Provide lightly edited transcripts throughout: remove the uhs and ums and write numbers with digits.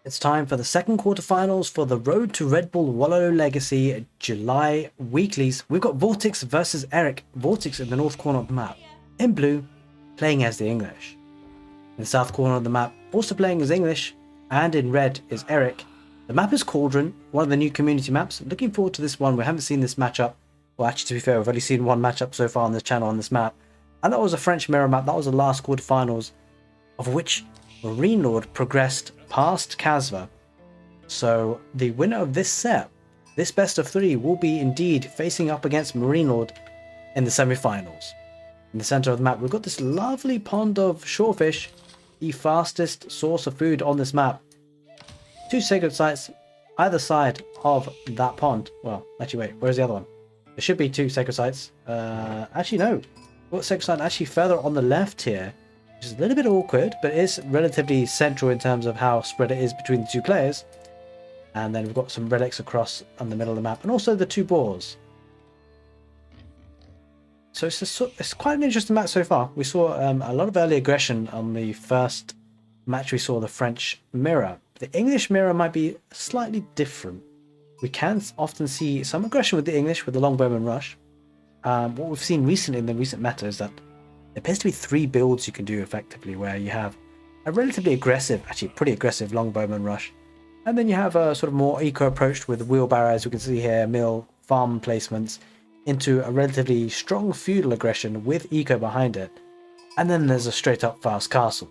It's time for the second quarterfinals for the Road to Redbull Wololo Legacy July weeklies. We've got Vortix versus Erik. Vortix in the north corner of the map, in blue, playing as the English. In the south corner of the map, also playing as English, and in red is Erik. The map is Cauldron, one of the new community maps. Looking forward to this one. We haven't seen this matchup. Well, actually, to be fair, we've only seen one matchup so far on this channel on this map. And that was a French mirror map. That was the last quarterfinals, of which Marine Lord progressed past Kasva. So the winner of this set, this best of three, will be indeed facing up against Marine Lord in the semi-finals. In the center of the map, we've got this lovely pond of shorefish, the fastest source of food on this map. Two sacred sites either side of that pond. Well, actually, wait, where's the other one? There should be two sacred sites. Actually, no. What sacred site actually further on the left here, which is a little bit awkward, but is relatively central in terms of how spread it is between the two players. And then we've got some relics across on the middle of the map, and also the two boars. So it's quite an interesting match so far. We saw a lot of early aggression on the first match. We saw the French mirror. The English mirror might be slightly different. We can often see some aggression with the English, with the longbowman rush. What we've seen recently in the recent meta is that there appears to be three builds you can do effectively, where you have a relatively aggressive, actually pretty aggressive longbowman rush, and then you have a sort of more eco approach with wheelbarrow, as we can see here, mill, farm placements, into a relatively strong feudal aggression with eco behind it, and then there's a straight up fast castle.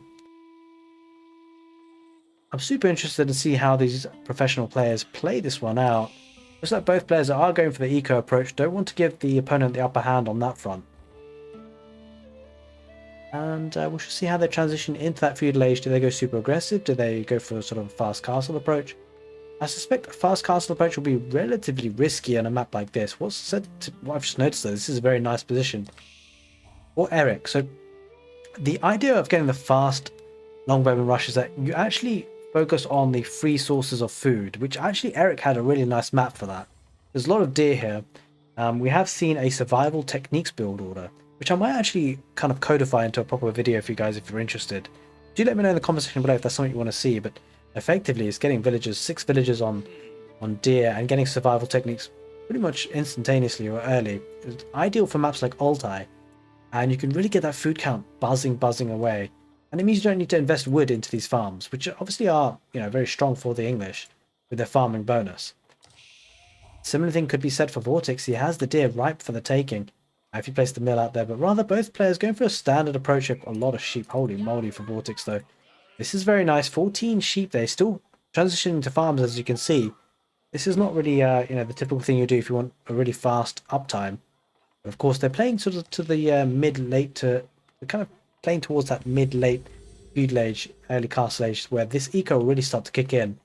I'm super interested to see how these professional players play this one out. Looks like both players are going for the eco approach, don't want to give the opponent the upper hand on that front. And we shall see how they transition into that feudal age. Do they go super aggressive? Do they go for a sort of a fast castle approach? I suspect a fast castle approach will be relatively risky on a map like this. What I've just noticed though, this is a very nice position for Erik. So the idea of getting the fast longbowman rush is that you actually focus on the free sources of food, which actually Erik had a really nice map for that. There's a lot of deer here. We have seen a survival techniques build order, which I might actually kind of codify into a proper video for you guys if you're interested. Do let me know in the comment section below if that's something you want to see, but effectively it's getting villagers, 6 villagers on deer, and getting survival techniques pretty much instantaneously or early. It's ideal for maps like Altai, and you can really get that food count buzzing away. And it means you don't need to invest wood into these farms, which obviously are, very strong for the English with their farming bonus. Similar thing could be said for Vortix. He has the deer ripe for the taking if you place the mill out there, but rather both players going for a standard approach of a lot of sheep. Holy moly for Vortix though. This is very nice. 14 sheep there, still transitioning to farms, as you can see. This is not really, the typical thing you do if you want a really fast uptime. But of course, they're playing sort of to the mid-late to kind of playing towards that mid-late feudal age, early castle age, where this eco will really start to kick in.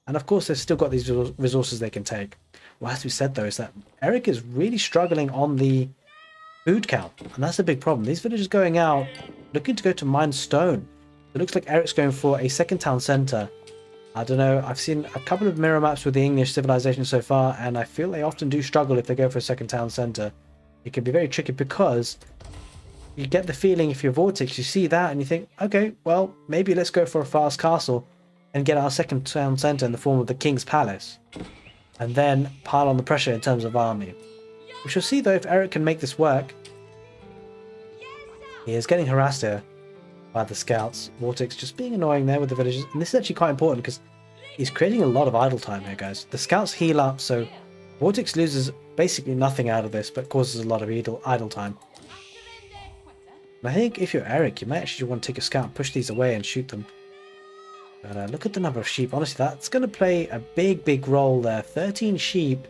And of course, they've still got these resources they can take. What has to be said though is that Erik is really struggling on the food count, and that's a big problem. These villagers going out looking to go to mine stone. It looks like Erik's going for a second town center. I don't know, I've seen a couple of mirror maps with the English civilization so far, and I feel they often do struggle if they go for a second town center. It can be very tricky because you get the feeling, if you're Vortix, you see that and you think, okay, well, maybe let's go for a fast castle and get our second town center in the form of the King's Palace, and then pile on the pressure in terms of army. We shall see though if Erik can make this work. He is getting harassed here by the scouts. Vortix just being annoying there with the villagers, and this is actually quite important because he's creating a lot of idle time here, guys. The scouts heal up, so Vortix loses basically nothing out of this, but causes a lot of idle time. And I think if you're Erik, you might actually want to take a scout, push these away and shoot them. But look at the number of sheep. Honestly, that's going to play a big role there. 13 sheep.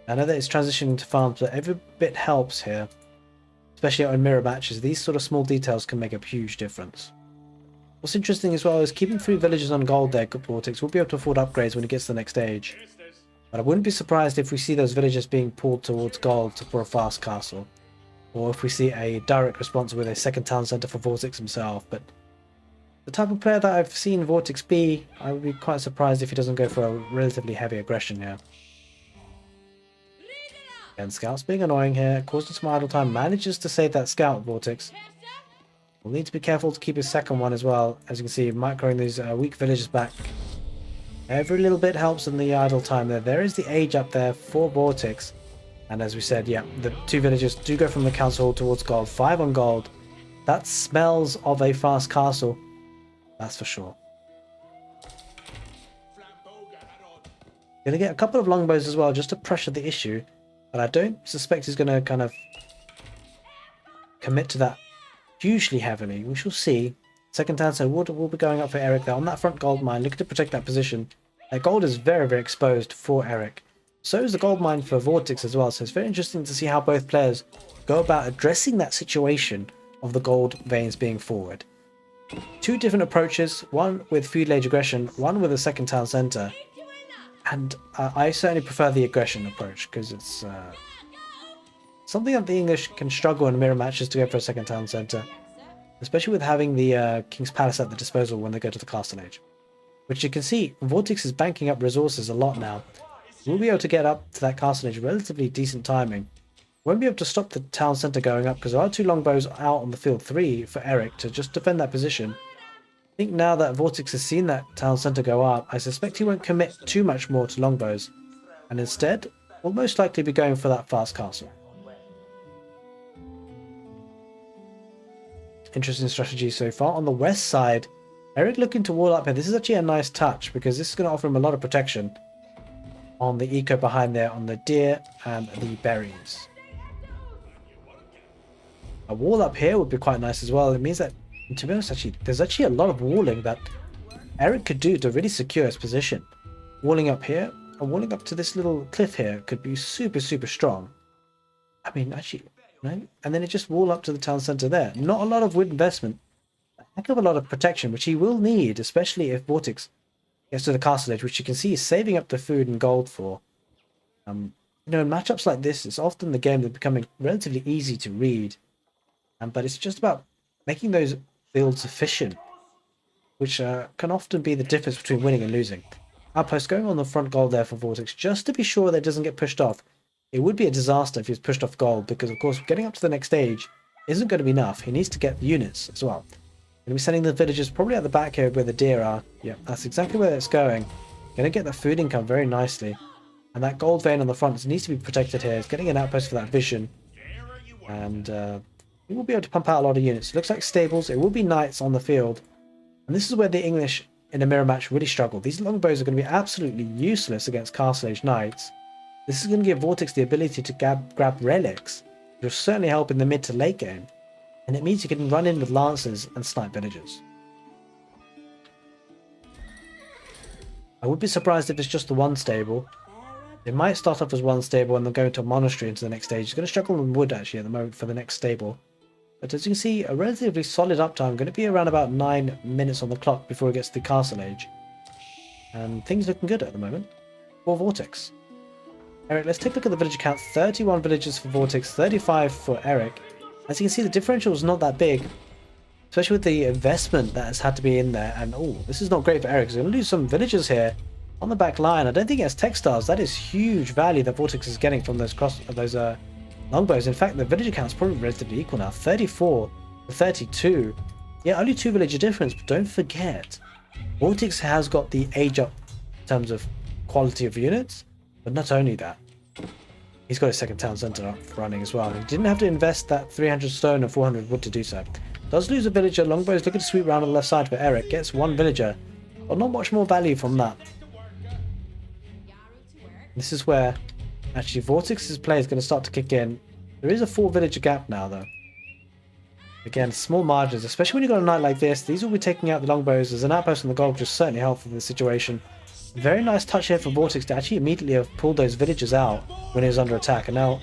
I know that it's transitioning to farms, but every bit helps here. Especially on mirror matches, these sort of small details can make a huge difference. What's interesting as well is keeping 3 villagers on gold there. Good Vortix will be able to afford upgrades when it gets to the next stage. But I wouldn't be surprised if we see those villagers being pulled towards gold for a fast castle. Or if we see a direct response with a second town center for Vortix himself. But the type of player that I've seen Vortix be, I would be quite surprised if he doesn't go for a relatively heavy aggression here. And scouts being annoying here, causing some idle time, manages to save that scout, Vortix. We'll need to be careful to keep his second one as well. As you can see, microing these weak villagers back. Every little bit helps in the idle time there. There is the age up there for Vortix. And as we said, yeah, the 2 villagers do go from the council hall towards gold. 5 on gold. That smells of a fast castle. That's for sure. Gonna get a couple of longbows as well, just to pressure the issue. But I don't suspect he's gonna kind of commit to that hugely heavily. We shall see. Second turn, so will be going up for Erik there on that front gold mine, looking to protect that position. Gold is very, very exposed for Erik. So is the gold mine for Vortix as well. So it's very interesting to see how both players go about addressing that situation of the gold veins being forward. 2 different approaches, one with feudal age aggression, one with a second town centre. And I certainly prefer the aggression approach because it's something that the English can struggle in mirror matches to go for a second town centre. Especially with having the King's Palace at the disposal when they go to the Castle Age. Which you can see, Vortix is banking up resources a lot now. We'll be able to get up to that Castle Age relatively decent timing. Won't be able to stop the town centre going up because there are 2 longbows out on the field, 3 for Erik to just defend that position. I think now that Vortix has seen that town centre go up, I suspect he won't commit too much more to longbows, and instead will most likely be going for that fast castle. Interesting strategy so far. On the west side, Erik looking to wall up here. This is actually a nice touch because this is going to offer him a lot of protection on the eco behind there, on the deer and the berries. A wall up here would be quite nice as well. It means that, to be honest, actually, there's actually a lot of walling that Erik could do to really secure his position. Walling up here and walling up to this little cliff here could be super, super strong. I mean, actually, no. And then it just wall up to the town centre there. Not a lot of wood investment. A heck of a lot of protection, which he will need, especially if Vortix gets to the castle edge, which you can see is saving up the food and gold for. You know, in matchups like this, it's often the game that's becoming relatively easy to read. But it's just about making those builds efficient, which can often be the difference between winning and losing. Outpost going on the front gold there for Vortix, just to be sure that it doesn't get pushed off. It would be a disaster if he was pushed off gold, because of course getting up to the next stage isn't going to be enough. He needs to get the units as well. Going to be sending the villagers probably at the back here where the deer are. Yeah, that's exactly where it's going. Going to get the food income very nicely. And that gold vein on the front needs to be protected here. It's getting an outpost for that vision. And he will be able to pump out a lot of units. It looks like stables. It will be knights on the field. And this is where the English in a mirror match really struggle. These longbows are going to be absolutely useless against Castle Age knights. This is going to give Vortix the ability to grab relics, which will certainly help in the mid to late game. And it means you can run in with lancers and snipe villagers. I would be surprised if it's just the one stable. It might start off as one stable and then go into a monastery into the next stage. It's going to struggle in wood actually at the moment for the next stable. But as you can see, a relatively solid uptime, going to be around about 9 minutes on the clock before it gets to the Castle Age. And things looking good at the moment for Vortix. Erik, let's take a look at the villager count. 31 villagers for Vortix, 35 for Erik. As you can see, the differential is not that big, especially with the investment that has had to be in there. And oh, this is not great for Erik. He's going to lose some villagers here on the back line. I don't think he has textiles. That is huge value that Vortix is getting from those longbows. In fact, the villager count is probably relatively equal now. 34 to 32. Yeah, only 2 villager difference, but don't forget, Vortix has got the age up in terms of quality of units, but not only that, he's got his second town centre up running as well. He didn't have to invest that 300 stone and 400 wood to do so. Does lose a villager. Longbows looking to sweep around on the left side for Erik. Gets 1 villager, but not much more value from that. This is where actually Vortix's play is going to start to kick in. There is a 4 villager gap now though. Again, small margins, especially when you've got a knight like this. These will be taking out the longbows. There's an outpost on the gold, which is certainly helpful for the situation. Very nice touch here for Vortix to actually immediately have pulled those villagers out when he was under attack. And now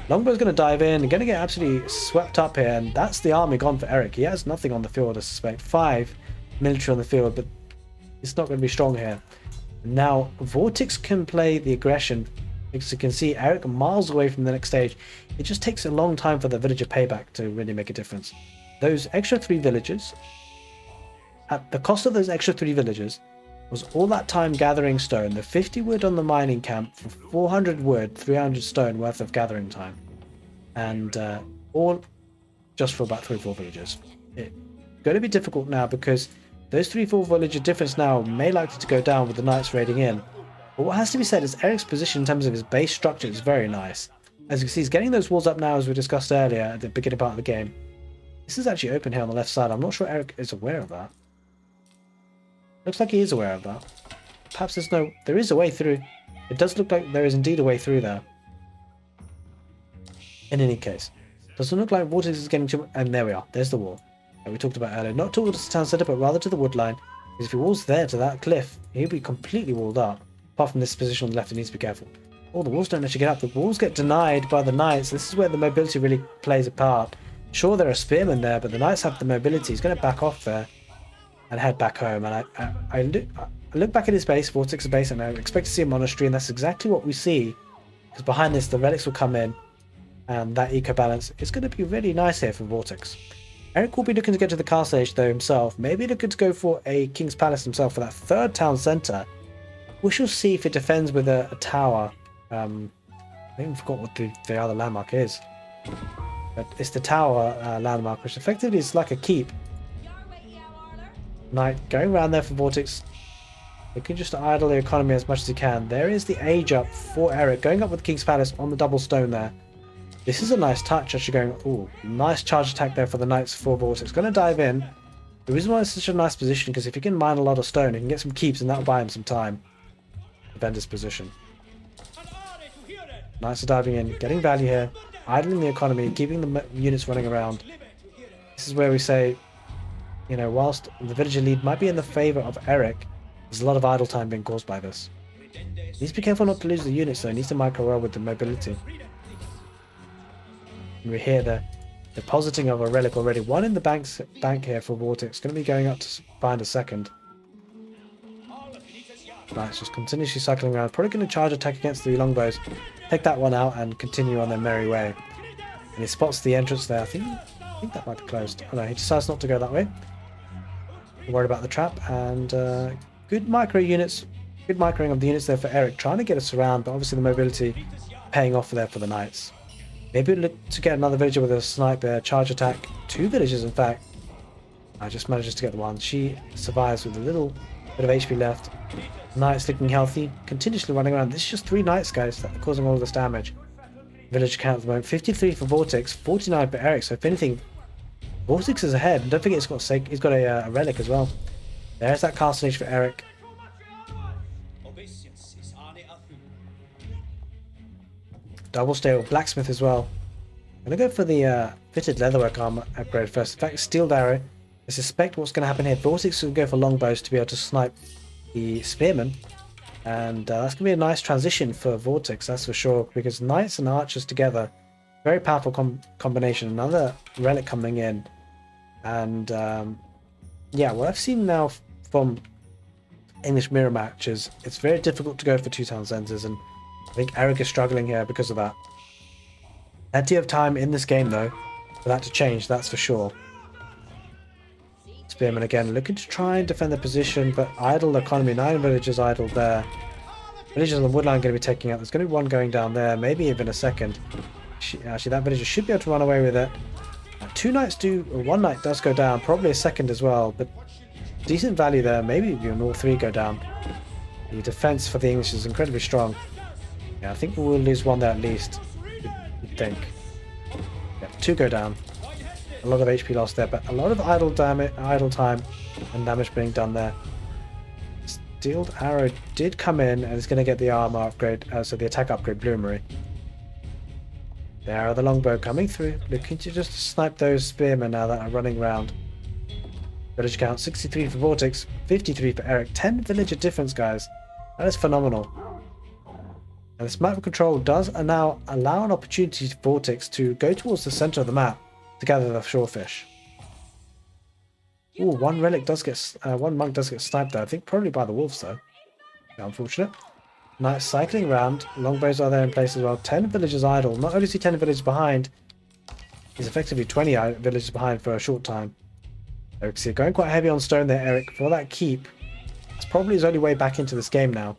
Longbow's going to dive in and going to get absolutely swept up here. And that's the army gone for Erik. He has nothing on the field, I suspect. 5 military on the field, but it's not going to be strong here. Now Vortix can play the aggression. As you can see, Erik miles away from the next stage. It just takes a long time for the villager payback to really make a difference. Those extra 3 villagers, at the cost of those extra 3 villagers, was all that time gathering stone, the 50 wood on the mining camp for 400 wood, 300 stone worth of gathering time. And all just for about 3 or 4 villagers. It's going to be difficult now because Those 3-4 villager difference now may likely to go down with the knights raiding in. But what has to be said is Erik's position in terms of his base structure is very nice. As you can see, he's getting those walls up now as we discussed earlier at the beginning part of the game. This is actually open here on the left side. I'm not sure Erik is aware of that. Looks like he is aware of that. Perhaps there is a way through. It does look like there is indeed a way through there. In any case, doesn't look like Vortix is getting too... And there we are. There's the wall that we talked about earlier. Not towards the town centre, but rather to the wood line. Because if he walls there to that cliff, he'll be completely walled up. Apart from this position on the left, he needs to be careful. Oh, the walls don't actually get up. The walls get denied by the knights. This is where the mobility really plays a part. Sure, there are spearmen there, but the knights have the mobility. He's going to back off there and head back home. And I look back at his base, Vortix's base, and I expect to see a monastery, and that's exactly what we see. Because behind this, the relics will come in, and that eco balance is going to be really nice here for Vortix. Erik will be looking to get to the castle age though himself, maybe looking to go for a King's Palace himself for that third town centre. We shall see if it defends with a tower. I even forgot what the other landmark is. But it's the tower landmark, which effectively is like a keep. Knight going around there for Vortix. They can just idle the economy as much as he can. There is the age up for Erik, going up with the King's Palace on the double stone there. This is a nice touch, actually going... Ooh, nice charge attack there for the knights for Vortix. Going to dive in. The reason why it's such a nice position, because if he can mine a lot of stone, he can get some keeps, and that'll buy him some time. Defend his position. Knights are diving in, getting value here, idling the economy, keeping the units running around. This is where we say, you know, whilst the villager lead might be in the favour of Erik, there's a lot of idle time being caused by this. He needs to be careful not to lose the units though, he needs to micro roll with the mobility. And we hear the depositing of a relic already. One in the bank here for Vortix, going to be going up to find a second. Right, just continuously cycling around, probably going to charge attack against the longbows. Take that one out and continue on their merry way. And he spots the entrance there. I think that might be closed. Oh no, he decides not to go that way. Worried about the trap, and good micro units, good microing of the units there for Erik, trying to get us around, but obviously the mobility paying off there for the knights. Maybe look to get another villager with a sniper charge attack. 2 villagers, in fact. I just manages to get the one. She survives with a little bit of HP left. Knights looking healthy, continuously running around. This is just 3 knights, guys, that are causing all of this damage. Village count at the moment, 53 for Vortix, 49 for Erik. So if anything, Vortix is ahead. And don't forget he's got a relic as well. There's that castle age for Erik. Double steel, blacksmith as well. I'm going to go for the fitted leatherwork armor upgrade first. In fact, steel arrow. I suspect what's going to happen here. Vortix will go for longbows to be able to snipe the spearmen. And that's going to be a nice transition for Vortix, that's for sure. Because knights and archers together, very powerful combination. Another relic coming in. And yeah, what I've seen now from English mirror matches, it's very difficult to go for 2 town centers, and I think Erik is struggling here because of that. Plenty of time in this game though for that to change, that's for sure. Spearman again looking to try and defend the position, but idle economy, 9 villagers idled there. Villagers on the woodline going to be taking out. There's going to be one going down there, maybe even a second. Actually, that villager should be able to run away with it. 2 knights do, or 1 knight does go down, probably a second as well, but decent value there. Maybe even all 3 go down. The defense for the English is incredibly strong. Yeah, I think we will lose 1 there at least, you'd think. Yeah, 2 go down. A lot of HP lost there, but a lot of idle time and damage being done there. Steeled arrow did come in and is going to get the armor upgrade, so the attack upgrade, Bloomery. There are the longbow coming through, looking to just snipe those spearmen now that are running around. Village count 63 for Vortix, 53 for Erik. 10 villager difference, guys. That is phenomenal. And this map control does now allow an opportunity for Vortix to go towards the center of the map to gather the shorefish. Ooh, 1 relic does get, 1 monk does get sniped there. I think probably by the wolves though. Yeah, unfortunate. Knights cycling around. Longbows are there in place as well. 10 villagers idle. Not only is he 10 villagers behind, he's effectively 20 villagers behind for a short time. Erik, see, going quite heavy on stone there, Erik, for that keep. It's probably his only way back into this game now.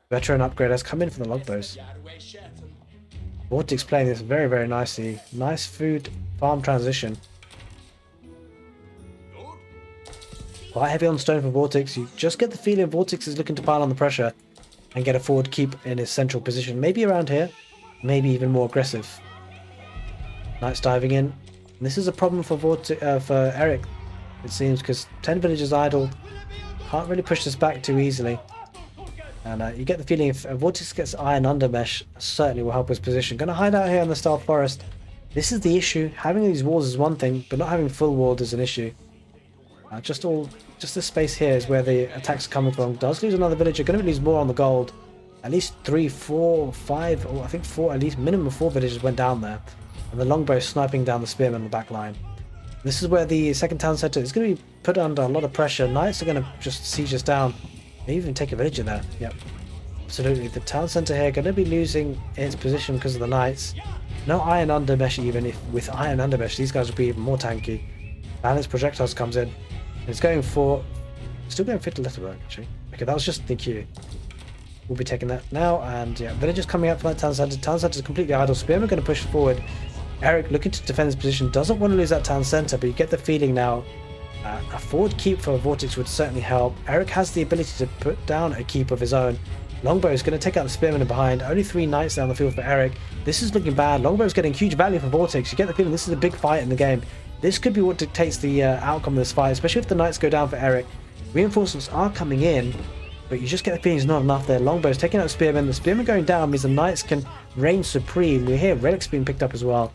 Veteran upgrade has come in for the longbows. Vortix playing this very, very nicely. Nice food farm transition. quite heavy on stone for Vortix. You just get the feeling Vortix is looking to pile on the pressure and get a forward keep in his central position. Maybe around here, maybe even more aggressive. Knights diving in. And this is a problem for Erik, it seems, because 10 villagers idle. Can't really push this back too easily. And you get the feeling if Vortix gets iron undermesh, certainly will help his position. Going to hide out here in the Stealth Forest. This is the issue. Having these walls is one thing, but not having full walls is an issue. Just this space here is where the attacks are coming from. Does lose another villager. Going to lose more on the gold. At least 3, 4, 5, or I think 4, at least minimum 4 villagers went down there. And the longbow sniping down the spearmen on the back line. This is where the second town centre is going to be put under a lot of pressure. Knights are going to just siege us down. Maybe even take a villager there. Yep. Absolutely. The town centre here going to be losing its position because of the knights. No iron undermesh even. If with iron undermesh, these guys will be even more tanky. Balanced projectiles comes in. It's going for... Still going fit to letterwork, actually. Okay, that was just the Q. We'll be taking that now. And yeah, villagers coming up from that town centre. Town centre is completely idle. Spearmen going to push forward. Erik looking to defend his position. Doesn't want to lose that town centre, but you get the feeling now a forward keep for Vortix would certainly help. Erik has the ability to put down a keep of his own. Longbow is going to take out the spearmen behind. Only 3 knights down the field for Erik. This is looking bad. Longbow is getting huge value for Vortix. You get the feeling this is a big fight in the game. This could be what dictates the outcome of this fight, especially if the knights go down for Erik. Reinforcements are coming in, but you just get the feeling there's not enough there. Longbow is taking out the spearmen. The spearmen going down means the knights can reign supreme. We hear relics being picked up as well.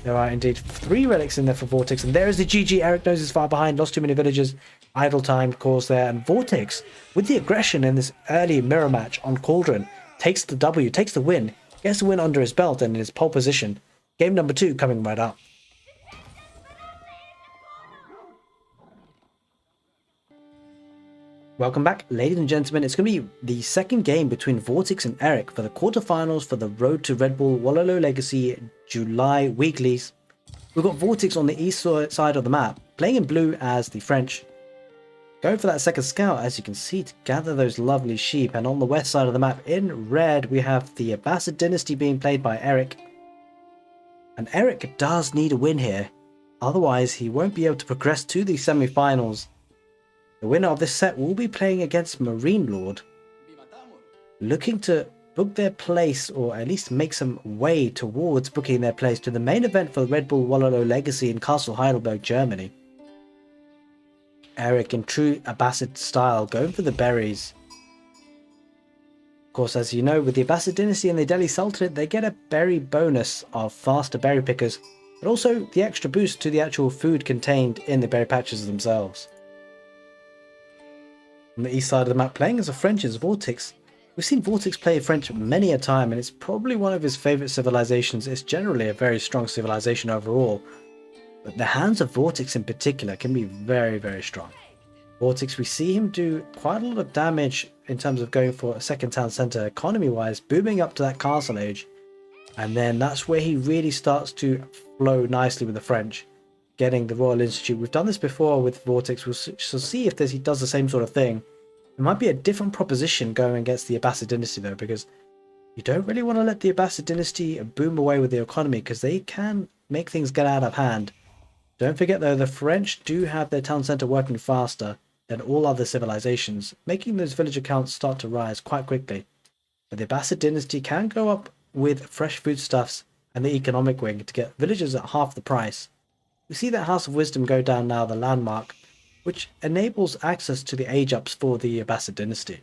There are indeed 3 relics in there for Vortix, and there is the GG. Erik knows he's far behind, lost too many villagers, idle time caused there, and Vortix, with the aggression in this early mirror match on Cauldron, takes the W, takes the win, gets the win under his belt and in his pole position. Game number 2 coming right up. Welcome back, ladies and gentlemen. It's going to be the second game between Vortix and Erik for the quarterfinals for the Road to Redbull Wololo Legacy July weeklies. We've got Vortix on the east side of the map, playing in blue as the French. Going for that second scout, as you can see, to gather those lovely sheep. And on the west side of the map, in red, we have the Abbasid dynasty being played by Erik. And Erik does need a win here, otherwise he won't be able to progress to the semi-finals. The winner of this set will be playing against Marine Lord, looking to book their place, or at least make some way towards booking their place to the main event for the Redbull Wololo Legacy in Castle Heidelberg, Germany. Erik, in true Abbasid style, going for the berries. Of course, as you know, with the Abbasid dynasty and the Delhi Sultanate, they get a berry bonus of faster berry pickers, but also the extra boost to the actual food contained in the berry patches themselves. On the east side of the map, playing as a French is Vortix. We've seen Vortix play French many a time, and it's probably one of his favourite civilizations. It's generally a very strong civilization overall, but the hands of Vortix in particular can be very, very strong. Vortix, we see him do quite a lot of damage in terms of going for a second town centre economy-wise, booming up to that castle age, and then that's where he really starts to flow nicely with the French, getting the Royal Institute. We've done this before with Vortix. We'll see if he does the same sort of thing. It might be a different proposition going against the Abbasid dynasty though, because you don't really want to let the Abbasid dynasty boom away with the economy, because they can make things get out of hand. Don't forget though, the French do have their town centre working faster than all other civilizations, making those villager counts start to rise quite quickly. But the Abbasid dynasty can go up with fresh foodstuffs and the economic wing to get villagers at half the price. We see that House of Wisdom go down now, the landmark, which enables access to the age ups for the Abbasid dynasty.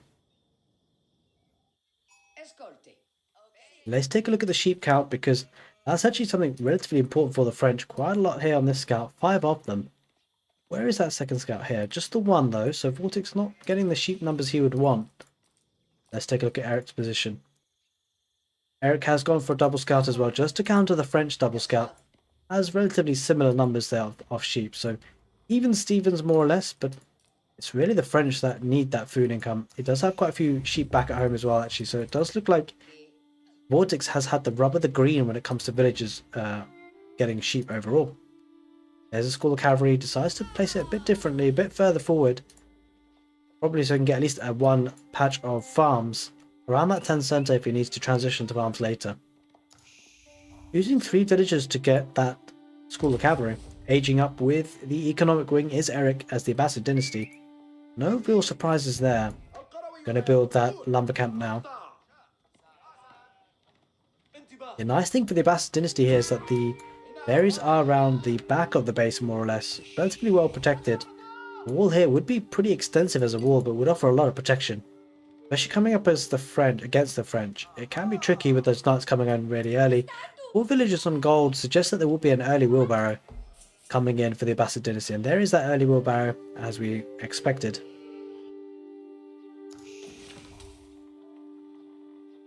Let's take a look at the sheep count, because that's actually something relatively important for the French. Quite a lot here on this scout, 5 of them. Where is that second scout here? Just the 1 though, so Vortix not getting the sheep numbers he would want. Let's take a look at Erik's position. Erik has gone for a double scout as well, just to counter the French double scout. Has relatively similar numbers there of sheep, so even Stevens more or less, but it's really the French that need that food income. It does have quite a few sheep back at home as well actually, so it does look like Vortix has had the rub of the green when it comes to villagers getting sheep overall. There's a school of cavalry, decides to place it a bit differently, a bit further forward, probably so he can get at least a 1 patch of farms around that 10 centre if he needs to transition to farms later. Using 3 villagers to get that school of cavalry. Aging up with the economic wing is Erik as the Abbasid dynasty. No real surprises there. Going to build that lumber camp now. The nice thing for the Abbasid dynasty here is that the berries are around the back of the base, more or less, relatively well protected. The wall here would be pretty extensive as a wall, but would offer a lot of protection. Especially coming up as the French against the French. It can be tricky with those knights coming in really early. All villagers on gold suggest that there will be an early wheelbarrow coming in for the Abbasid dynasty, and there is that early wheelbarrow as we expected.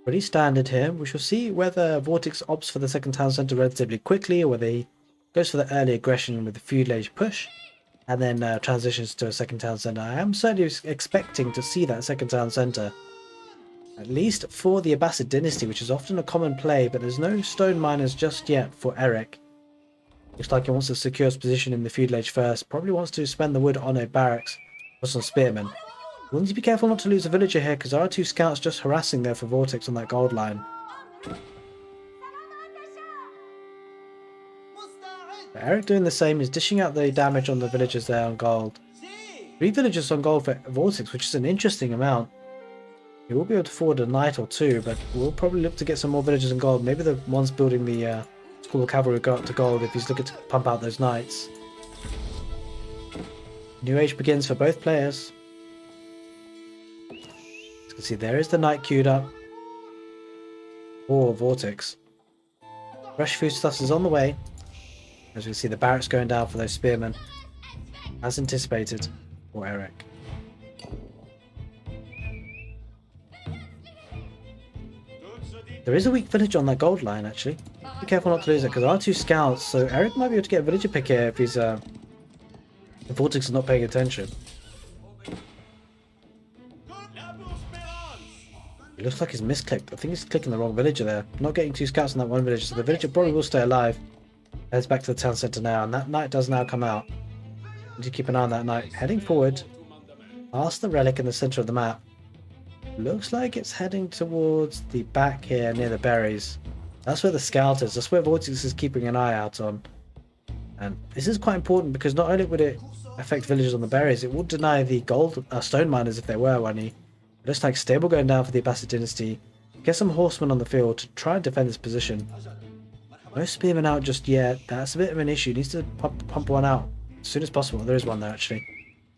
Pretty standard here. We shall see whether Vortix opts for the second town centre relatively quickly, or whether he goes for the early aggression with the feudal age push, and then transitions to a second town centre. I am certainly expecting to see that second town centre, at least for the Abbasid dynasty, which is often a common play, but there's no stone miners just yet for Erik. Looks like he wants to secure his position in the feudal age first, probably wants to spend the wood on a barracks or some spearmen. We'll need to be careful not to lose a villager here, because there are 2 scouts just harassing there for Vortix on that gold line. But Erik doing the same, is dishing out the damage on the villagers there on gold. 3 villagers on gold for Vortix, which is an interesting amount. He will be able to forward a knight or 2, but we'll probably look to get some more villagers in gold. Maybe the ones building the School of Cavalry go up to gold if he's looking to pump out those knights. New age begins for both players. You can see there is the knight queued up for Vortix. Fresh foodstuffs is on the way. As we see the barracks going down for those spearmen, as anticipated for Erik. There is a weak village on that gold line actually. Be careful not to lose it, because there are 2 scouts, so Erik might be able to get a villager pick here if he's if Vortix is not paying attention. It looks like he's misclicked. I think he's clicking the wrong villager there. Not getting 2 scouts on that one villager, so the villager probably will stay alive. Heads back to the town centre now, and that knight does now come out. Need to keep an eye on that knight. Heading forward, past the relic in the centre of the map. Looks like it's heading towards the back here near the berries. That's where the scout is. That's where Vortix is keeping an eye out on. And this is quite important, because not only would it affect villagers on the berries, it would deny the gold stone miners if there were any. It looks like stable going down for the Abbasid dynasty. Get some horsemen on the field to try and defend this position. No spearmen out just yet. That's a bit of an issue. Needs to pump one out as soon as possible. There is one there actually.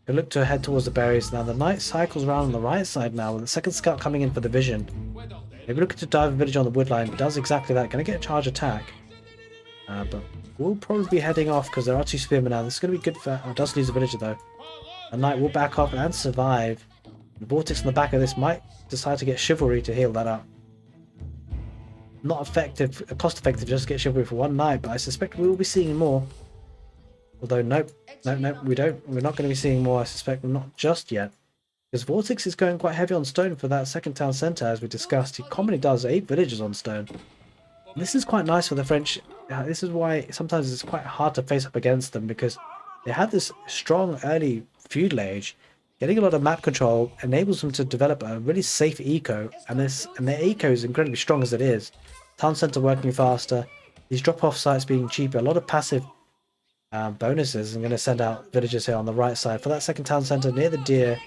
He'll look to head towards the berries. Now the knight cycles around on the right side now, with the second scout coming in for the vision. Maybe looking to dive a village on the wood line. Does exactly that. Going to get a charge attack. But we'll probably be heading off, because there are 2 spearmen now. This is going to be good for... Oh, does lose a villager though. The knight will back off and survive. The Vortix on the back of this might decide to get chivalry to heal that up. Not effective, cost effective just to get chivalry for 1 knight, but I suspect we will be seeing more. Although nope, we don't. We're not going to be seeing more. I suspect we're not just yet, because Vortix is going quite heavy on stone for that second town centre, as we discussed. He commonly does 8 villages on stone. And this is quite nice for the French. This is why sometimes it's quite hard to face up against them, because they have this strong early feudal age. Getting a lot of map control enables them to develop a really safe eco, and their eco is incredibly strong as it is. Town centre working faster, these drop-off sites being cheaper, a lot of passive bonuses. I'm going to send out villagers here on the right side for that second town centre near the deer,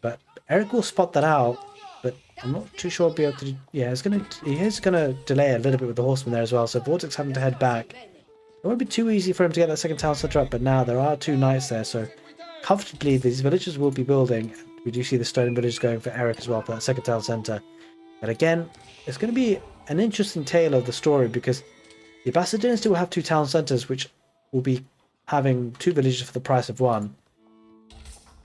but Erik will spot that out, but I'm not too sure I'll be able to... Yeah, he is going to delay a little bit with the horsemen there as well, so Vortix having to head back. It won't be too easy for him to get that second town centre up, but now there are 2 knights there, so comfortably these villagers will be building. We do see the stone village going for Erik as well for that second town centre. But again, it's going to be an interesting tale of the story, because the Abbasid dynasty will have 2 town centres, which will be having 2 villages for the price of 1.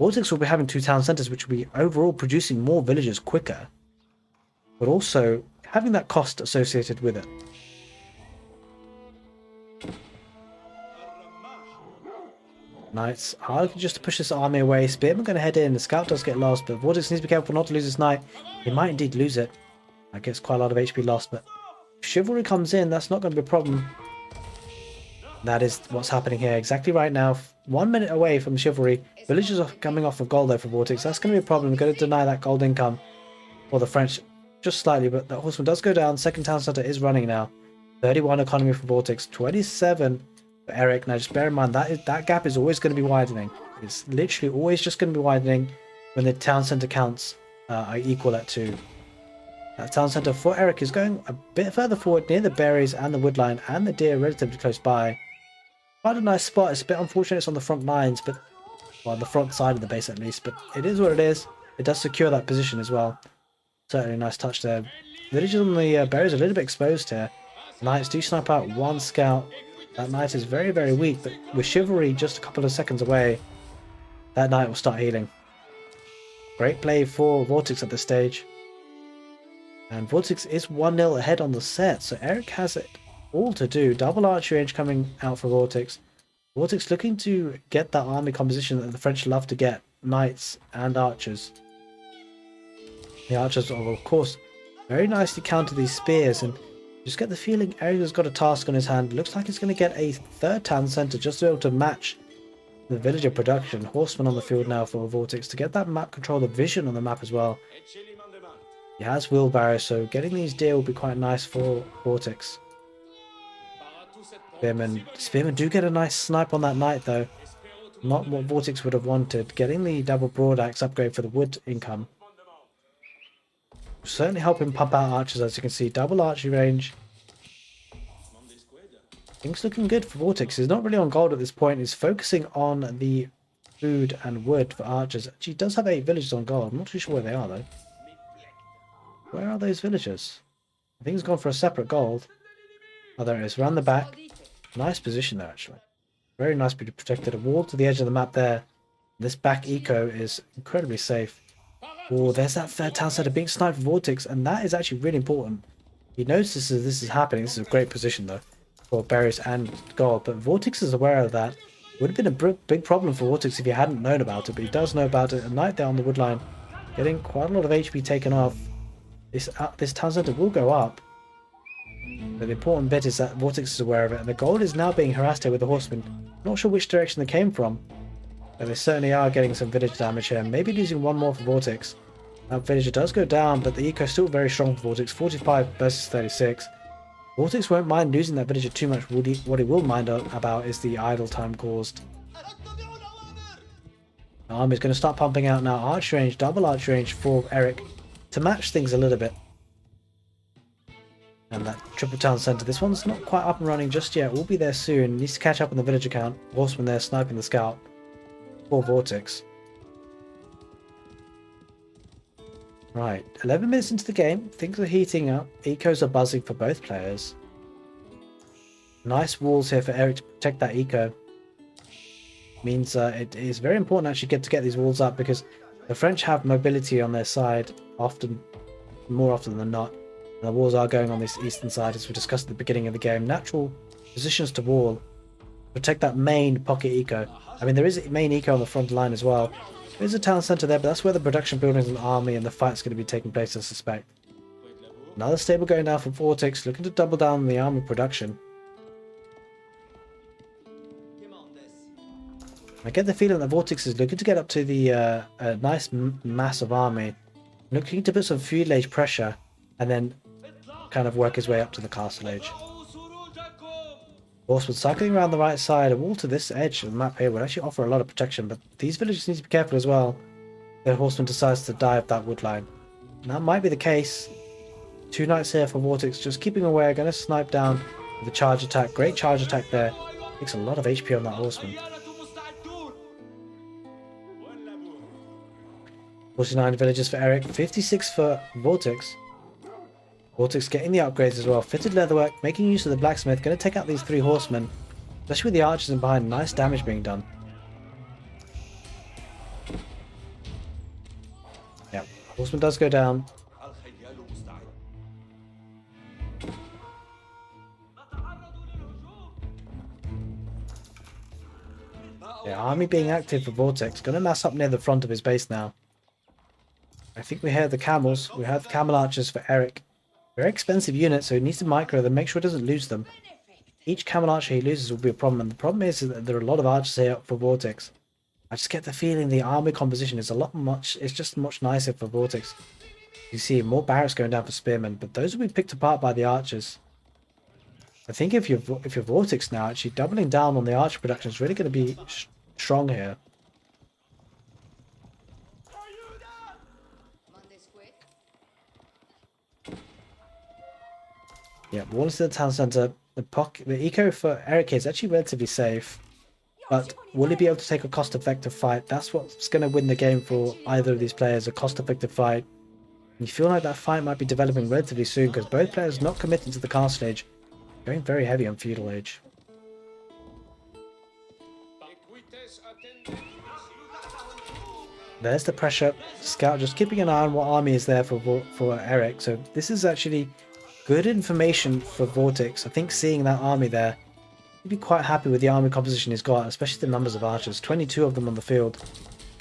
Vortix will be having 2 town centres, which will be overall producing more villagers quicker, but also having that cost associated with it. Knights are looking just to push this army away. Spearman going to head in. The scout does get lost, but Vortix needs to be careful not to lose his knight. He might indeed lose it. I guess quite a lot of HP lost, but if chivalry comes in, that's not going to be a problem. That is what's happening here exactly right now. 1 minute away from chivalry. Villagers are coming off of gold though for Vortix. That's going to be a problem. We're going to deny that gold income for the French just slightly, but the horseman does go down. Second town centre is running now. 31 economy for Vortix, 27 for Erik. Now just bear in mind that gap is always going to be widening. It's literally always just going to be widening. when the town centre counts are equal at 2. That town centre for Erik is going a bit further forward near the berries and the woodline, and the deer relatively close by. Quite a nice spot. It's a bit unfortunate it's on the front lines, but well, on the front side of the base at least, but it is what it is. It does secure that position as well. Certainly a nice touch there. Villagers on the berries are a little bit exposed here. Knights do snipe out one scout. That knight is very, very weak, but with chivalry just a couple of seconds away, that knight will start healing. Great play for Vortix at this stage. And Vortix is 1-0 ahead on the set, so Erik has it all to do. Double archery range coming out for Vortix. Vortix looking to get that army composition that the French love to get. Knights and archers. The archers will, of course, very nicely counter these spears, and just get the feeling Erik has got a task on his hand. Looks like he's going to get a third town centre just to be able to match the villager production. Horsemen on the field now for Vortix to get that map control, the vision on the map as well. He has wheelbarrows, so getting these deer will be quite nice for Vortix. Spearmen do get a nice snipe on that knight though. Not what Vortix would have wanted. Getting the double broadaxe upgrade for the wood income will certainly help him pump out archers, as you can see. Double archery range. Things looking good for Vortix. He's not really on gold at this point. He's focusing on the food and wood for archers. Actually, he does have 8 villagers on gold. I'm not too sure where they are though. Where are those villagers? I think he's gone for a separate gold. Oh, there it is. Around the back. Nice position there, actually. Very nice to be protected. A wall to the edge of the map there. This back eco is incredibly safe. Oh, there's that third town centre being sniped for Vortix, and that is actually really important. He notices this is happening. This is a great position, though, for berries and gold. But Vortix is aware of that. Would have been a big problem for Vortix if he hadn't known about it, but he does know about it. A knight there on the woodline, getting quite a lot of HP taken off. This town centre will go up. But the important bit is that Vortix is aware of it, and the gold is now being harassed here with the horsemen. Not sure which direction they came from, but they certainly are getting some village damage here. Maybe losing one more for Vortix. That villager does go down, but the eco is still very strong for Vortix. 45 versus 36. Vortix won't mind losing that villager too much. What he will mind about is the idle time caused. The army is going to start pumping out now. Arch range, double arch range for Erik to match things a little bit. And that triple town centre, this one's not quite up and running just yet. We'll be there soon. Needs to catch up on the villager count. Horseman there sniping the scout for Vortix. Right, 11 minutes into the game. Things are heating up. Ecos are buzzing for both players. Nice walls here for Erik to protect that eco. Means it is very important actually to get these walls up, because the French have mobility on their side more often than not. The walls are going on this eastern side, as we discussed at the beginning of the game. Natural positions to wall. Protect that main pocket eco. I mean, there is a main eco on the front line as well. There's a town centre there, but that's where the production buildings and army and the fight's going to be taking place, I suspect. Another stable going down from Vortix, looking to double down on the army production. I get the feeling that Vortix is looking to get up to the nice mass of army. Looking to put some feudal age pressure, and then kind of work his way up to the castle age. Horseman cycling around the right side. A wall to this edge of the map here would actually offer a lot of protection, but these villagers need to be careful as well. The horseman decides to dive that wood line. And that might be the case. 2 knights here for Vortix, just keeping aware, going to snipe down with a charge attack. Great charge attack there. Takes a lot of HP on that horseman. 49 villagers for Erik, 56 for Vortix. Vortix getting the upgrades as well. Fitted leatherwork, making use of the blacksmith. Going to take out these 3 horsemen. Especially with the archers in behind. Nice damage being done. Yeah, horseman does go down. Yeah, army being active for Vortix. Going to mass up near the front of his base now. I think we hear the camels. We have camel archers for Erik. Very expensive unit, so he needs to micro them, make sure he doesn't lose them. Each camel archer he loses will be a problem, and the problem is that there are a lot of archers here for Vortix. I just get the feeling the army composition is it's just much nicer for Vortix. You see more barracks going down for spearmen, but those will be picked apart by the archers. I think if you're Vortix now, actually doubling down on the archer production is really going to be strong here. Yeah, wall into the town center. The eco for Erik is actually relatively safe. But will he be able to take a cost-effective fight? That's what's going to win the game for either of these players, a cost-effective fight. You feel like that fight might be developing relatively soon because both players not committing to the castle age, going very heavy on feudal age. There's the pressure. Scout just keeping an eye on what army is there for Erik. So this is actually good information for Vortix. I think seeing that army there, he'd be quite happy with the army composition he's got, especially the numbers of archers. 22 of them on the field.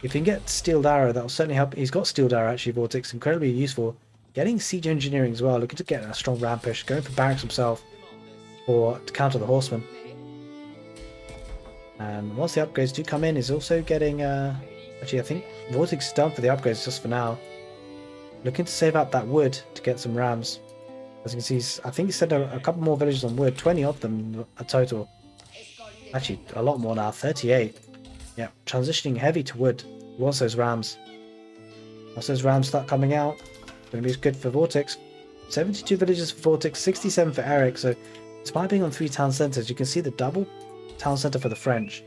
If he can get Steeled Arrow, that'll certainly help. He's got Steeled Arrow actually, Vortix, incredibly useful. Getting Siege Engineering as well, looking to get a strong ram push, going for barracks himself to counter the horsemen. And once the upgrades do come in, he's also getting... actually, I think Vortix is done for the upgrades just for now. Looking to save up that wood to get some rams. As you can see, I think he sent a couple more villages on wood, 20 of them a total. Actually, a lot more now, 38. Yeah, transitioning heavy to wood. He wants those rams. Once those rams start coming out, it's going to be good for Vortix. 72 villages for Vortix, 67 for Erik. So, despite being on 3 town centers, you can see the double town center for the French.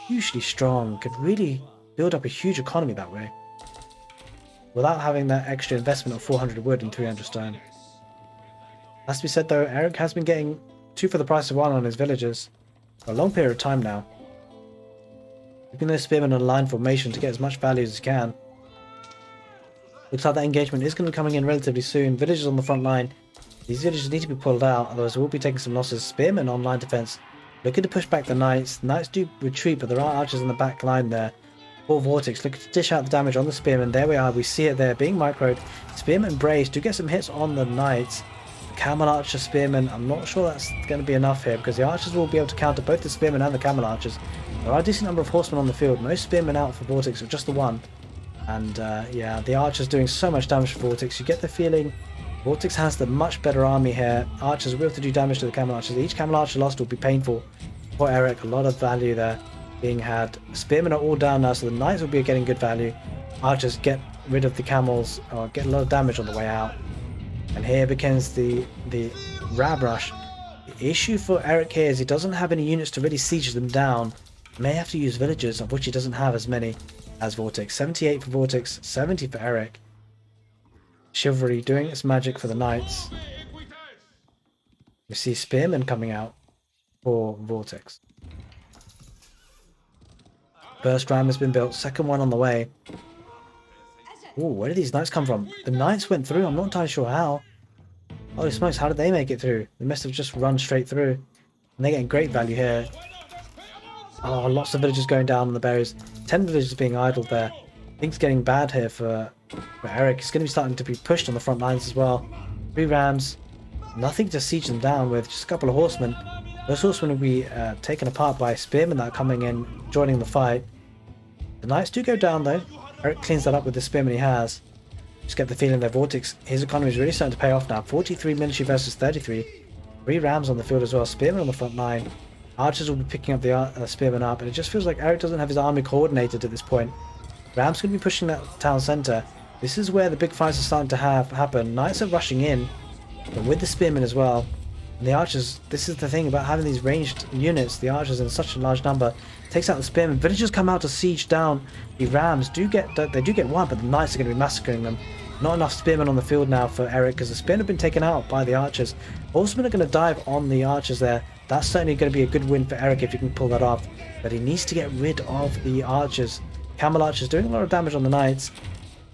Hugely strong, could really build up a huge economy that way. Without having that extra investment of 400 wood and 300 stone. Has to be said though, Erik has been getting 2 for the price of 1 on his villagers for a long period of time now. Keeping those spearmen in a line formation to get as much value as he can. Looks like that engagement is going to be coming in relatively soon. Villagers on the front line. These villagers need to be pulled out, otherwise we'll be taking some losses. Spearmen on line defense. Looking to push back the knights. Knights do retreat, but there are archers in the back line there. For Vortix, looking to dish out the damage on the spearmen. There we are, we see it there, being microed. Spearmen brace do get some hits on the knights. Camel Archer Spearmen, I'm not sure that's going to be enough here because the archers will be able to counter both the spearmen and the camel archers. There are a decent number of horsemen on the field, most spearmen out for Vortix, or just the one. And yeah, the archers doing so much damage for Vortix. You get the feeling Vortix has the much better army here. Archers will be able to do damage to the camel archers. Each camel archer lost will be painful for Erik. A lot of value there being had. Spearmen are all down now, so the knights will be getting good value. Archers get rid of the camels, or get a lot of damage on the way out. And here begins the ram rush. The issue for Erik here is he doesn't have any units to really siege them down. He may have to use villagers, of which he doesn't have as many as Vortix. 78 for Vortix, 70 for Erik. Chivalry doing its magic for the knights. We see spearmen coming out for Vortix. First ram has been built, second one on the way. Ooh, where did these knights come from? The knights went through, I'm not entirely sure how. Holy smokes, how did they make it through? They must have just run straight through. And they're getting great value here. Oh, lots of villagers going down on the berries. 10 villagers being idled there. Things getting bad here for Erik. He's going to be starting to be pushed on the front lines as well. 3 rams. Nothing to siege them down with, just a couple of horsemen. Those horsemen will be taken apart by spearmen that are coming in, joining the fight. The knights do go down though. Erik cleans that up with the spearmen he has. Just get the feeling that Vortix, his economy is really starting to pay off now. 43 military versus 33. 3 rams on the field as well. Spearmen on the front line. Archers will be picking up the spearmen up. And it just feels like Erik doesn't have his army coordinated at this point. Rams going to be pushing that town centre. This is where the big fights are starting to happen. Knights are rushing in. But with the spearmen as well. And the archers, this is the thing about having these ranged units. The archers in such a large number. Takes out the spearmen. Villagers come out to siege down. The rams do get one, but the knights are going to be massacring them. Not enough spearmen on the field now for Erik because the spearmen have been taken out by the archers. Horsemen are going to dive on the archers there. That's certainly going to be a good win for Erik if he can pull that off. But he needs to get rid of the archers. Camel archers doing a lot of damage on the knights.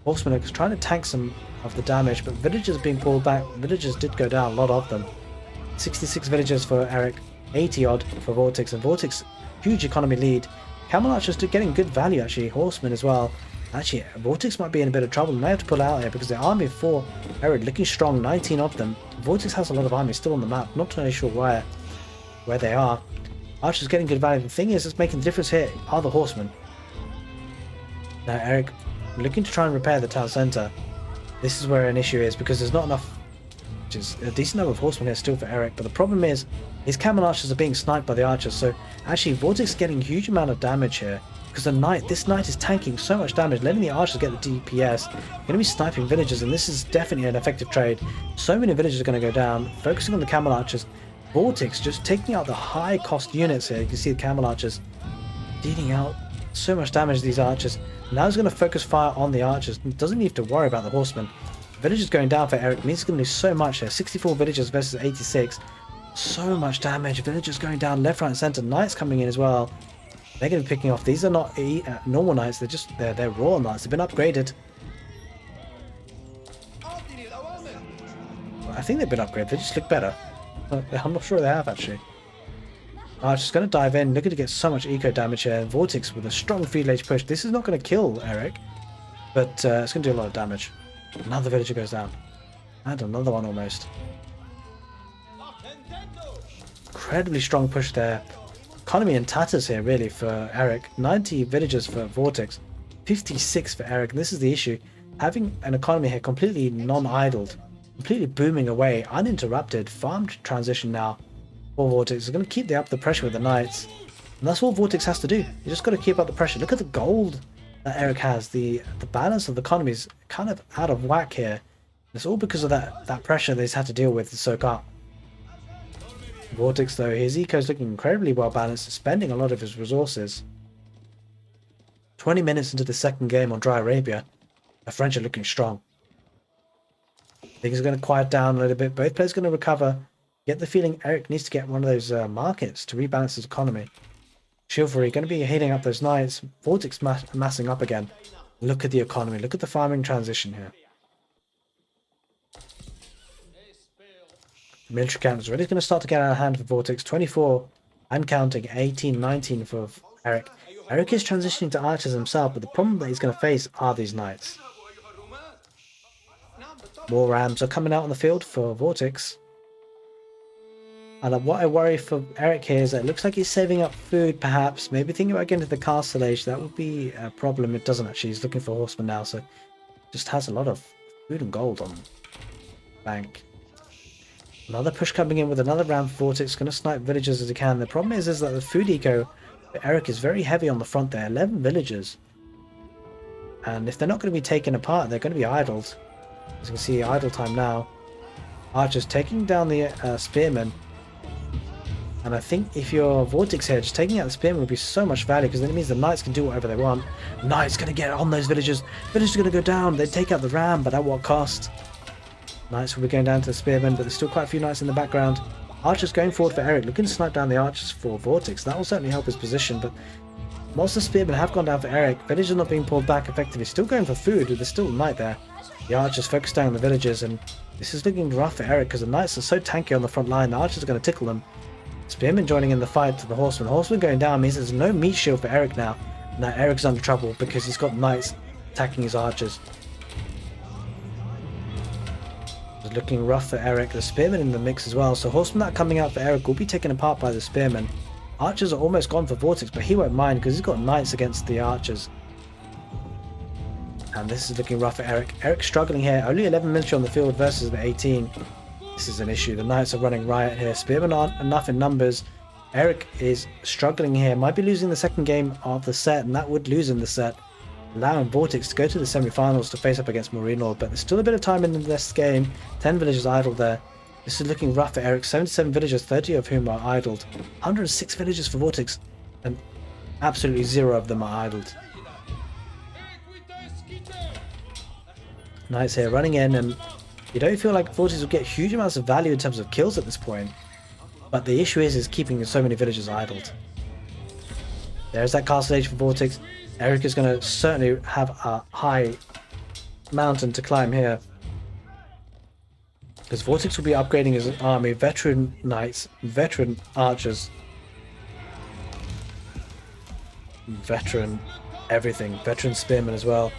Horsemen are trying to tank some of the damage, but villagers are being pulled back. Villagers did go down, a lot of them. 66 villagers for Erik, 80 odd for Vortix, and Vortix huge economy lead. Camel archers are getting good value actually, horsemen as well. Actually, Vortix might be in a bit of trouble. They may have to pull out here because the army for Erik looking strong, 19 of them. Vortix has a lot of army still on the map, not entirely sure where they are. Archers getting good value. The thing is, it's making the difference here are the horsemen. Now Erik looking to try and repair the town centre. This is where an issue is because there's not enough, which is a decent number of horsemen here still for Erik, but the problem is his camel archers are being sniped by the archers, so actually Vortix is getting a huge amount of damage here because this knight is tanking so much damage, letting the archers get the DPS. Going to be sniping villagers, and this is definitely an effective trade. So many villagers are going to go down, focusing on the camel archers. Vortix just taking out the high cost units here. You can see the camel archers dealing out so much damage to these archers. Now he's going to focus fire on the archers. Doesn't need to worry about the horsemen. Villagers going down for Erik means he's going to lose so much here. 64 villagers versus 86. So much damage. Villagers going down left, right, and center. Knights coming in as well. They're going to be picking off. These are not normal knights. They're royal knights. They've been upgraded. I think they've been upgraded. They just look better. I'm not sure they have actually. Archer's going to dive in. Looking to get so much eco damage here. Vortix with a strong field age push. This is not going to kill Erik, but it's going to do a lot of damage. Another villager goes down. And another one almost. Incredibly strong push there. Economy in tatters here really for Erik. 90 villagers for Vortix. 56 for Erik. And this is the issue. Having an economy here completely non-idled. Completely booming away. Uninterrupted. Farmed transition now for Vortix. Is going to keep up the pressure with the knights. And that's all Vortix has to do. You just got to keep up the pressure. Look at the gold that Erik has. The balance of the economy is kind of out of whack here. It's all because of that pressure that he's had to deal with to soak up. Vortix though, his eco is looking incredibly well balanced, spending a lot of his resources. 20 minutes into the second game on Dry Arabia, the French are looking strong. Things are going to quiet down a little bit. Both players are going to recover. Get the feeling Erik needs to get one of those markets to rebalance his economy. Chivalry going to be hitting up those knights. Vortix massing up again. Look at the economy. Look at the farming transition here. The military count is really going to start to get out of hand for Vortix. 24 and counting. 18, 19 for Erik. Erik is transitioning to archers himself, but the problem that he's going to face are these knights. More rams are coming out on the field for Vortix. And what I worry for Erik here is that it looks like he's saving up food, perhaps. Maybe thinking about getting to the castle age. That would be a problem. It doesn't actually. He's looking for horsemen now, so just has a lot of food and gold on bank. Another push coming in with another ram for Vortix. Going to snipe villagers as he can. The problem is that the food eco for Erik is very heavy on the front there. 11 villagers. And if they're not going to be taken apart, they're going to be idled. As you can see, idle time now. Archers taking down the spearmen. And I think if you're Vortix here, just taking out the spearmen would be so much value, because then it means the knights can do whatever they want. Knights going to get on those villagers. Villagers are going to go down. They take out the ram, but at what cost? Knights will be going down to the spearmen, but there's still quite a few knights in the background. Archers going forward for Erik, looking to snipe down the archers for Vortix. That will certainly help his position, but most of the spearmen have gone down for Erik. Villagers not being pulled back effectively. Still going for food, there's still a knight there. The archers focus down on the villagers, and this is looking rough for Erik because the knights are so tanky on the front line. The archers are going to tickle them. Spearmen joining in the fight to the horsemen. Horsemen going down means there's no meat shield for Erik now. Now Erik's under trouble because he's got knights attacking his archers. It's looking rough for Erik. The spearmen in the mix as well. So horsemen that are coming out for Erik will be taken apart by the spearmen. Archers are almost gone for Vortix, but he won't mind because he's got knights against the archers. And this is looking rough for Erik. Erik's struggling here. Only 11 military on the field versus the 18. This is an issue. The knights are running riot here. Spearmen aren't enough in numbers. Erik is struggling here. Might be losing the second game of the set, and that would lose in the set, allowing Vortix to go to the semi-finals to face up against Marine Lord. But there's still a bit of time in this game. 10 villagers idled there. This is looking rough for Erik. 77 villagers, 30 of whom are idled. 106 villagers for Vortix, and absolutely 0 of them are idled. Knights here running in, and you don't feel like Vortix will get huge amounts of value in terms of kills at this point. But the issue is keeping so many villagers idled. There's that castle age for Vortix. Erik is going to certainly have a high mountain to climb here, because Vortix will be upgrading his army. Veteran knights, veteran archers, veteran everything, veteran spearmen as well.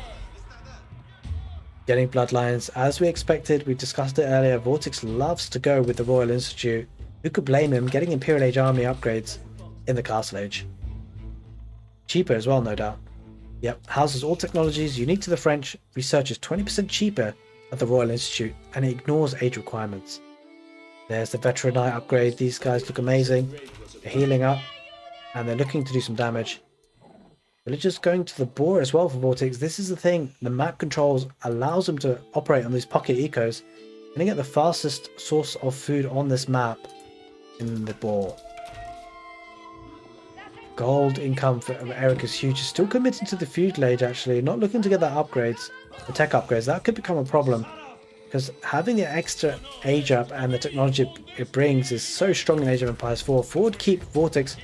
Getting bloodlines as we expected. We discussed it earlier. Vortix loves to go with the Royal Institute. Who could blame him? Getting Imperial Age army upgrades in the Castle Age. Cheaper as well, no doubt. Yep, houses all technologies unique to the French. Research is 20% cheaper at the Royal Institute, and it ignores age requirements. There's the Veteran Knight upgrade. These guys look amazing. They're healing up, and they're looking to do some damage. Villagers going to the boar as well for Vortix. This is the thing. The map controls allows them to operate on these pocket ecos. And they get the fastest source of food on this map in the boar. Gold income for Erik is huge. He's still committed to the feud age actually. Not looking to get that upgrades. The tech upgrades. That could become a problem. Because having the extra age up and the technology it brings is so strong in Age of Empires 4. Forward keep Vortix.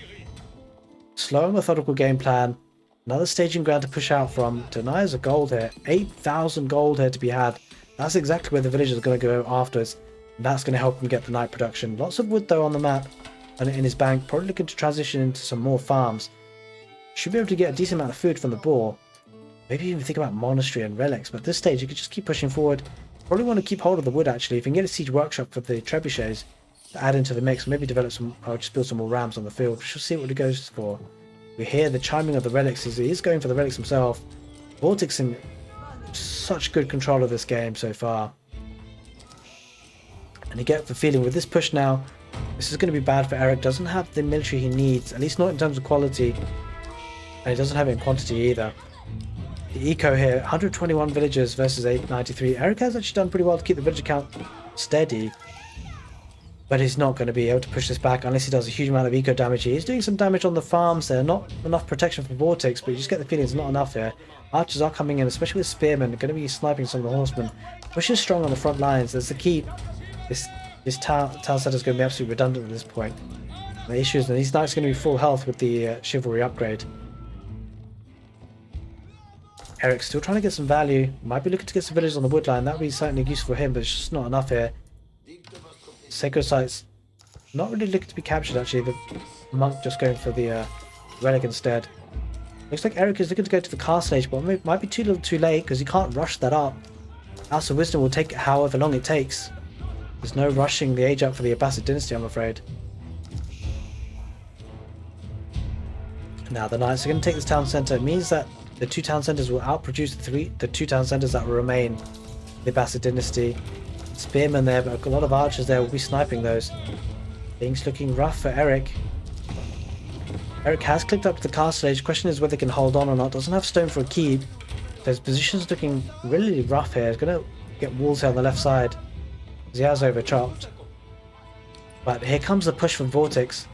Slow and methodical game plan. Another staging ground to push out from. Denies a gold here. 8,000 gold here to be had. That's exactly where the villagers are going to go afterwards. And that's going to help him get the night production. Lots of wood though on the map. And in his bank. Probably looking to transition into some more farms. Should be able to get a decent amount of food from the boar. Maybe even think about monastery and relics. But at this stage you could just keep pushing forward. Probably want to keep hold of the wood actually. If you can get a siege workshop for the trebuchets to add into the mix, maybe develop some, or just build some more rams on the field. We shall see what he goes for. We hear the chiming of the relics. He is going for the relics himself. Vortix in such good control of this game so far. And you get the feeling with this push now, this is going to be bad for Erik. Doesn't have the military he needs, at least not in terms of quality. And he doesn't have it in quantity either. The eco here, 121 villagers versus 893. Erik has actually done pretty well to keep the villager count steady. But he's not going to be able to push this back unless he does a huge amount of eco damage. He's doing some damage on the farms there. Not enough protection from Vortix, but you just get the feeling it's not enough here. Archers are coming in, especially with spearmen. They're going to be sniping some of the horsemen. Push is strong on the front lines. There's the key. This town center is going to be absolutely redundant at this point. And the issue is that these knights are going to be full health with the chivalry upgrade. Erik's still trying to get some value. Might be looking to get some villagers on the wood line. That would be certainly useful for him, but it's just not enough here. Sacred sites not really looking to be captured actually. The monk just going for the relic instead. Looks like Erik is looking to go to the castle age, but it might be too little too late because he can't rush that up. House of Wisdom will take however long it takes. There's no rushing the age up for the Abbasid dynasty, I'm afraid. Now the knights are going to take this town centre. It means that the two town centres will outproduce the two town centres that will remain the Abbasid dynasty. Spearmen there, but a lot of archers there will be sniping those. Things looking rough for Erik. Erik has clicked up to the castle age. Question is whether he can hold on or not. Doesn't have stone for a keep. So his position's looking really rough here. He's going to get walls here on the left side. He has overchopped. But here comes the push from Vortix.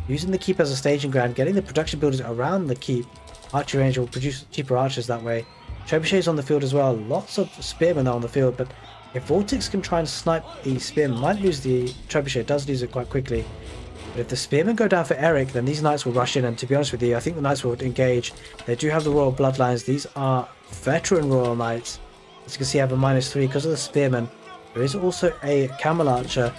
Using the keep as a staging ground, getting the production builders around the keep. Archer range will produce cheaper archers that way. Trebuchets on the field as well. Lots of spearmen on the field, but if Vortix can try and snipe the spearman, might lose the trebuchet, does lose it quite quickly. But if the spearmen go down for Erik, then these knights will rush in, and to be honest with you, I think the knights will engage. They do have the royal bloodlines. These are veteran royal knights. As you can see, I have a -3 because of the spearmen. There is also a camel archer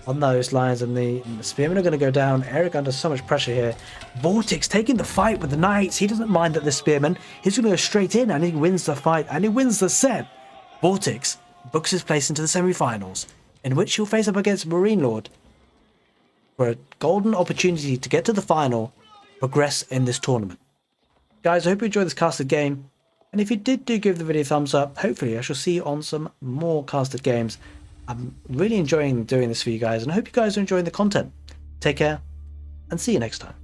on those lines, and the spearmen are going to go down. Erik under so much pressure here. Vortix taking the fight with the knights. He doesn't mind that the spearmen. He's going to go straight in, and he wins the fight, and he wins the set. Vortix books his place into the semi-finals, in which he'll face up against Marine Lord for a golden opportunity to get to the final, progress in this tournament. Guys, I hope you enjoyed this casted game, and if you did, do give the video a thumbs up. Hopefully I shall see you on some more casted games. I'm really enjoying doing this for you guys, and I hope you guys are enjoying the content. Take care, and see you next time.